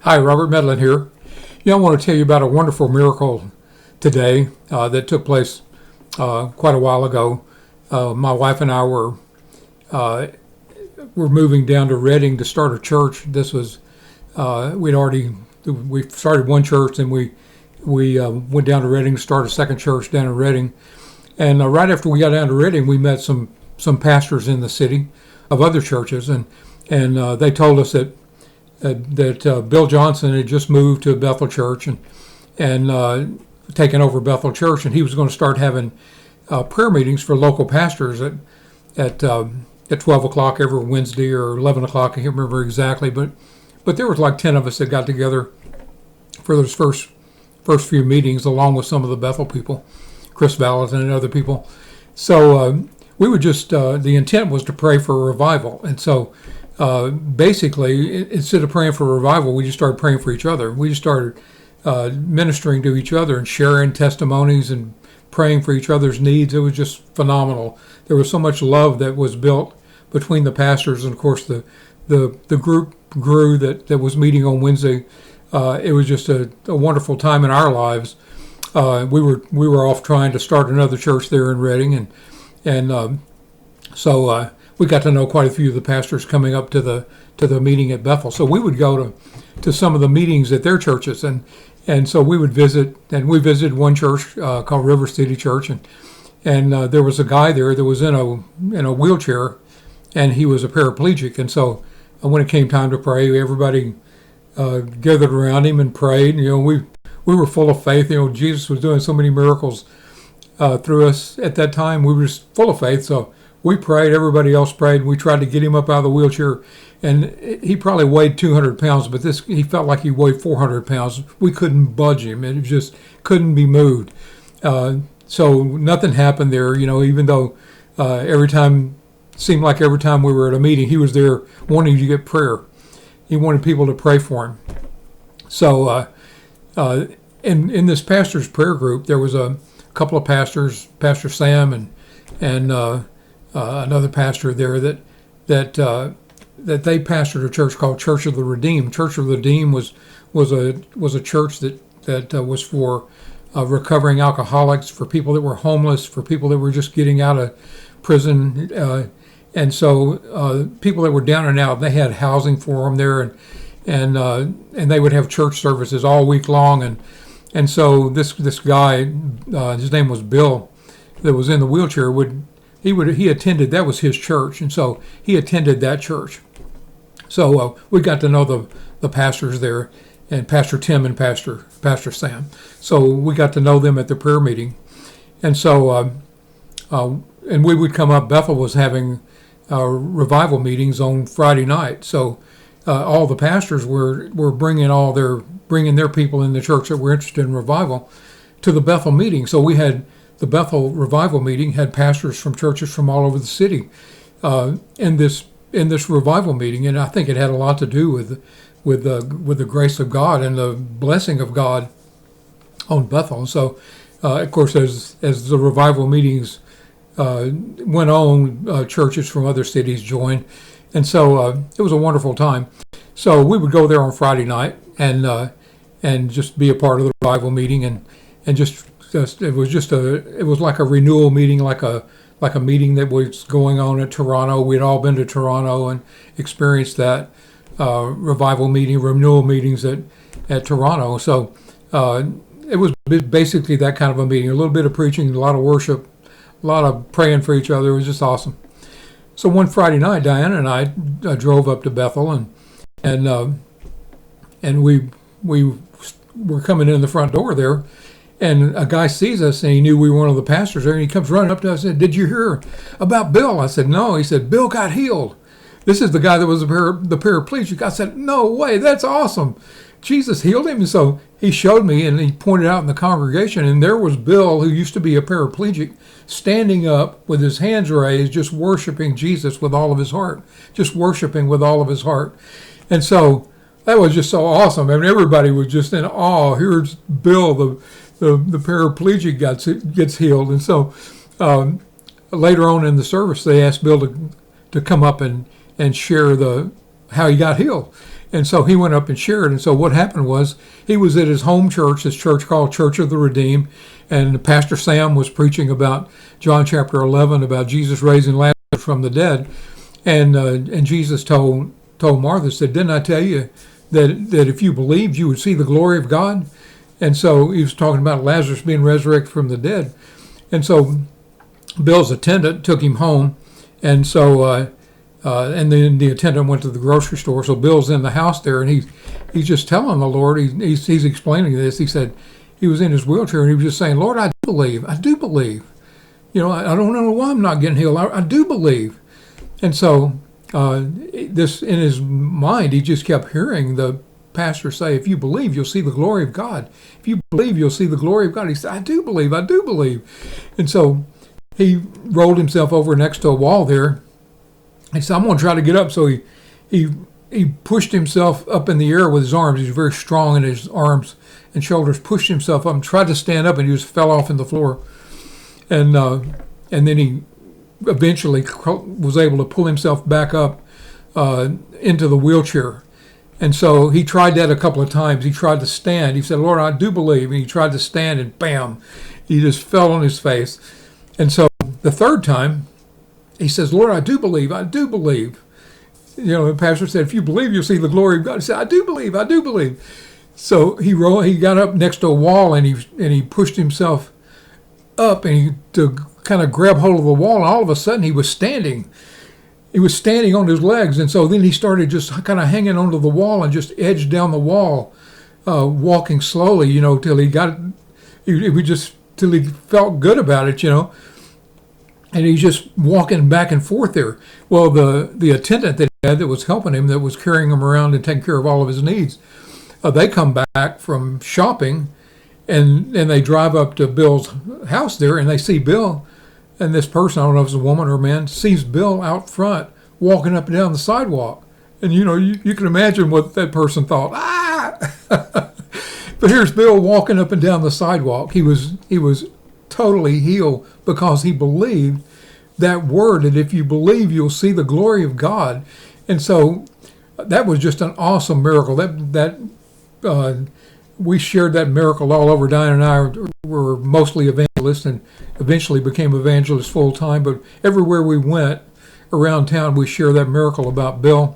Hi, Robert Medlin here. I want to tell you about a wonderful miracle today that took place quite a while ago. My wife and I were moving down to Reading to start a church. This was we started one church, and we went down to Reading to start a second church down in Reading. And right after we got down to Reading, we met some pastors in the city of other churches, and they told us that Bill Johnson had just moved to Bethel Church and taken over Bethel Church, and he was going to start having prayer meetings for local pastors at 12 o'clock every Wednesday or 11 o'clock. I can't remember exactly, but there was like 10 of us that got together for those first few meetings, along with some of the Bethel people, Chris Valentin and other people. So we would just the intent was to pray for a revival, and so. Basically, instead of praying for revival, we just started praying for each other. We just started ministering to each other and sharing testimonies and praying for each other's needs. It was just phenomenal. There was so much love that was built between the pastors, and of course the group grew that was meeting on Wednesday. It was just a wonderful time in our lives. We were off trying to start another church there in Reading, so we got to know quite a few of the pastors coming up to the meeting at Bethel. So we would go to some of the meetings at their churches, and so we would visit. And we visited one church called River City Church, and there was a guy there that was in a wheelchair, and he was a paraplegic. And so when it came time to pray, everybody gathered around him and prayed. We were full of faith. Jesus was doing so many miracles through us at that time. We were just full of faith. So we prayed, everybody else prayed, and we tried to get him up out of the wheelchair. And he probably weighed 200 pounds, but he felt like he weighed 400 pounds. We couldn't budge him. It just couldn't be moved. So nothing happened there, even though seemed like every time we were at a meeting, he was there wanting to get prayer. He wanted people to pray for him. So in this pastor's prayer group, there was a couple of pastors, Pastor Sam and another pastor there that they pastored a church called Church of the Redeemed. Church of the Redeemed was a church that was for recovering alcoholics, for people that were homeless, for people that were just getting out of prison, and so people that were down and out. They had housing for them there, and they would have church services all week long, and so this guy, his name was Bill, that was in the wheelchair he attended, that was his church, and so he attended that church. So we got to know the pastors there, and Pastor Tim and Pastor Sam. So we got to know them at the prayer meeting, and so and we would come up. Bethel was having revival meetings on Friday night, so all the pastors were bringing their people in the church that were interested in revival to the Bethel meeting. So we had. The Bethel revival meeting had pastors from churches from all over the city in this revival meeting, and I think it had a lot to do with the grace of God and the blessing of God on Bethel. So, of course, as the revival meetings went on, churches from other cities joined, and so it was a wonderful time. So we would go there on Friday night and just be a part of the revival meeting and just. It was like a renewal meeting, like a meeting that was going on at Toronto. We'd all been to Toronto and experienced that revival meeting, renewal meetings at Toronto. So it was basically that kind of a meeting. A little bit of preaching, a lot of worship, a lot of praying for each other. It was just awesome. So one Friday night, Diana and I drove up to Bethel, and we were coming in the front door there. And a guy sees us, and he knew we were one of the pastors there, and he comes running up to us and said, "Did you hear about Bill?" I said, "No." He said, "Bill got healed. This is the guy that was the paraplegic." I said, "No way, that's awesome. Jesus healed him." And so he showed me, and he pointed out in the congregation, and there was Bill, who used to be a paraplegic, standing up with his hands raised, just worshiping Jesus with all of his heart, just worshiping with all of his heart. And so that was just so awesome. I mean, everybody was just in awe. Here's Bill, the paraplegic gets healed. And so later on in the service, they asked Bill to come up and share how he got healed. And so he went up and shared. And so what happened was he was at his home church, this church called Church of the Redeemed, and Pastor Sam was preaching about John chapter 11, about Jesus raising Lazarus from the dead. And Jesus told Martha, said, didn't I tell you that if you believed, you would see the glory of God? And so he was talking about Lazarus being resurrected from the dead. And so Bill's attendant took him home. And so, and then the attendant went to the grocery store. So Bill's in the house there, and he's just telling the Lord, he's explaining this. He said he was in his wheelchair, and he was just saying, Lord, I do believe. You know, I don't know why I'm not getting healed. I do believe. And so this, in his mind, he just kept hearing the pastor say, if you believe, you'll see the glory of God. If you believe, you'll see the glory of God. He said, I do believe. And so he rolled himself over next to a wall there. He said, I'm going to try to get up. So he pushed himself up in the air with his arms. He was very strong in his arms and shoulders, pushed himself up and tried to stand up, and he just fell off on the floor. And then he eventually was able to pull himself back up into the wheelchair. And so he tried that a couple of times. He tried to stand. He said, Lord, I do believe. And he tried to stand, and bam, he just fell on his face. And so the third time, he says, Lord, I do believe. You know, the pastor said, if you believe, you'll see the glory of God. He said, I do believe. So he got up next to a wall, and he pushed himself up, and to kind of grab hold of the wall, and all of a sudden he was standing. He was standing on his legs, and so then he started just kind of hanging onto the wall and just edged down the wall, walking slowly, you know, till he felt good about it, you know. And he's just walking back and forth there. Well, the attendant that he had that was helping him, that was carrying him around and taking care of all of his needs, they come back from shopping, and they drive up to Bill's house there, and they see Bill. And this person, I don't know if it's a woman or a man, sees Bill out front walking up and down the sidewalk. And, you know, you can imagine what that person thought. But here's Bill walking up and down the sidewalk. He was totally healed because he believed that word, that if you believe, you'll see the glory of God. And so that was just an awesome miracle. We shared that miracle all over. Diane and I were mostly evangelists and eventually became evangelists full time. But everywhere we went around town, we shared that miracle about Bill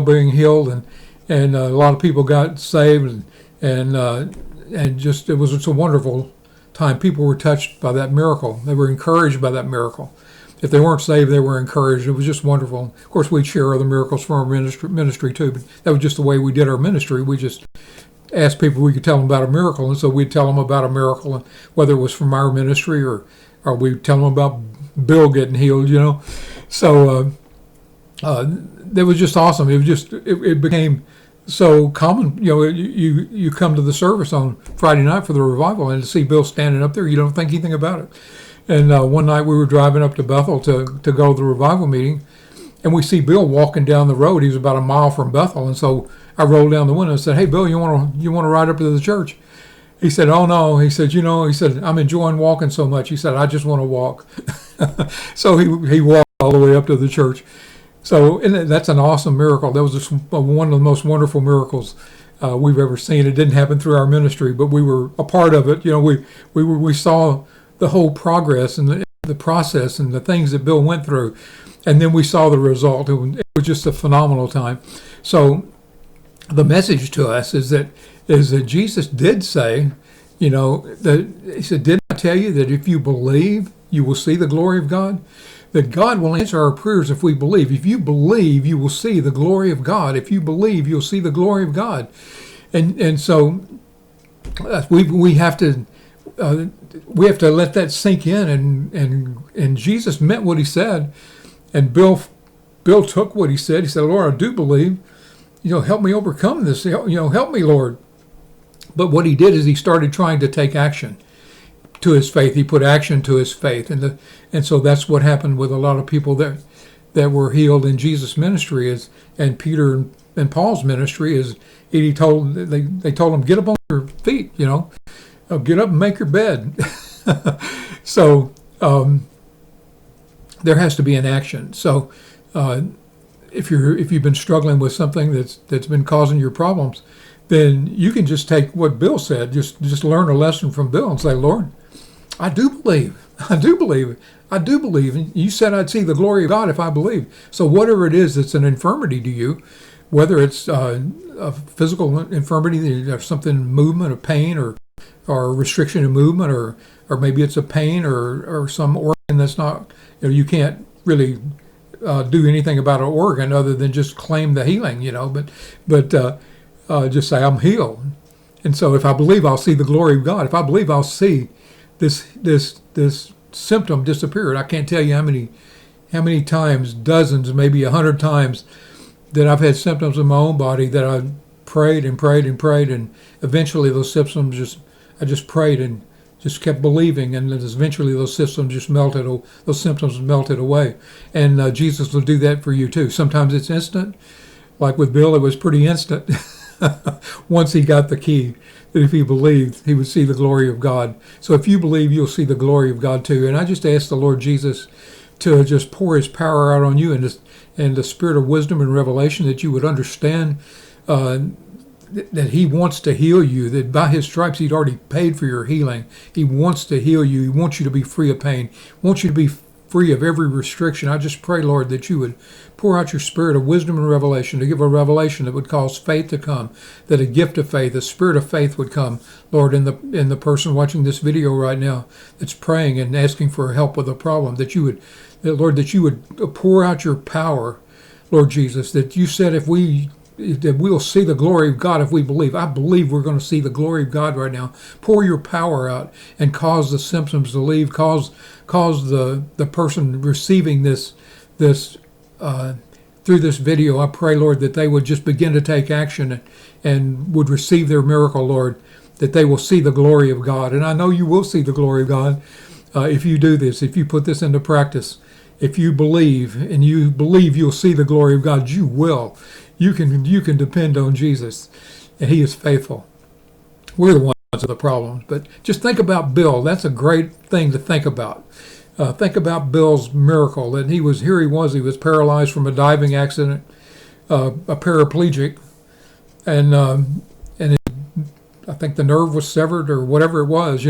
being healed, and a lot of people got saved, and just it was just a wonderful time. People were touched by that miracle. They were encouraged by that miracle. If they weren't saved, they were encouraged. It was just wonderful. Of course, we'd share other miracles from our ministry too, but that was just the way we did our ministry. We just asked people if we could tell them about a miracle, and so we'd tell them about a miracle, and whether it was from our ministry or we'd tell them about Bill getting healed, you know. So that was just awesome. It became so common, you know. You come to the service on Friday night for the revival, and to see Bill standing up there, you don't think anything about it. And one night we were driving up to Bethel to go to the revival meeting, and we see Bill walking down the road. He was about a mile from Bethel, and so I rolled down the window and said, "Hey, Bill, you want to ride up to the church?" He said, "Oh no." He said, "I'm enjoying walking so much." He said, "I just want to walk." So he walked all the way up to the church. So that's an awesome miracle. That was just one of the most wonderful miracles we've ever seen. It didn't happen through our ministry, but we were a part of it. You know, we saw the whole progress and the process and the things that Bill went through, and then we saw the result. It was just a phenomenal time. So the message to us is that Jesus did say, you know, that he said, "Didn't I tell you that if you believe, you will see the glory of God?" That God will answer our prayers if we believe. If you believe, you will see the glory of God. If you believe, you'll see the glory of God. And so we have to let that sink in. And Jesus meant what he said. And Bill took what he said. He said, "Lord, I do believe. You know, help me overcome this. You know, help me, Lord." But what he did is he started trying to take action to his faith. He put action to his faith, and so that's what happened with a lot of people that were healed in Jesus' ministry, and Peter and Paul's ministry is. They told him, "Get up on your feet, you know, get up and make your bed." So there has to be an action. So if you've been struggling with something that's been causing your problems, then you can just take what Bill said, just learn a lesson from Bill and say, Lord, I do believe. I do believe. I do believe. And you said I'd see the glory of God if I believe. So whatever it is that's an infirmity to you, whether it's a physical infirmity, something, movement, or pain, or restriction of movement, or maybe it's a pain or some organ that's not, you can't really do anything about an organ other than just claim the healing, but just say I'm healed. And so if I believe, I'll see the glory of God. If I believe, I'll see this symptom disappear. And I can't tell you how many times, dozens, maybe 100 times, that I've had symptoms in my own body that I prayed and prayed and prayed, and eventually those symptoms I just prayed and just kept believing, and then eventually those symptoms melted away. And Jesus will do that for you too. Sometimes it's instant, like with Bill, it was pretty instant. Once he got the key, that if he believed, he would see the glory of God. So if you believe, you'll see the glory of God too. And I just ask the Lord Jesus to just pour his power out on you, and the spirit of wisdom and revelation, that you would understand that he wants to heal you, that by his stripes he'd already paid for your healing. He wants to heal you. He wants you to be free of pain. He wants you to be free of every restriction. I just pray, Lord, that you would pour out your spirit of wisdom and revelation, to give a revelation that would cause faith to come, that a gift of faith, a spirit of faith would come, Lord, in the person watching this video right now that's praying and asking for help with a problem, that Lord, that you would pour out your power, Lord Jesus, that you said that we'll see the glory of God if we believe. I believe we're going to see the glory of God right now. Pour your power out and cause the symptoms to leave, cause the person receiving this through this video. I pray, Lord, that they would just begin to take action and would receive their miracle, Lord, that they will see the glory of God. And I know you will see the glory of God if you do this, if you put this into practice. If you believe, and you believe you'll see the glory of God, you will. You can depend on Jesus, and he is faithful. We're the ones with the problems, but just think about Bill. That's a great thing to think about. Think about Bill's miracle, that he was paralyzed from a diving accident, a paraplegic, and I think the nerve was severed or whatever it was,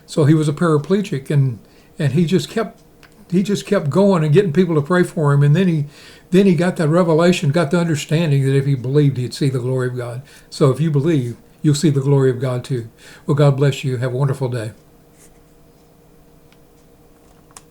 So he was a paraplegic, and he just kept going and getting people to pray for him, and then he got that revelation, got the understanding that if he believed, he'd see the glory of God. So if you believe, you'll see the glory of God too. Well, God bless you. Have a wonderful day.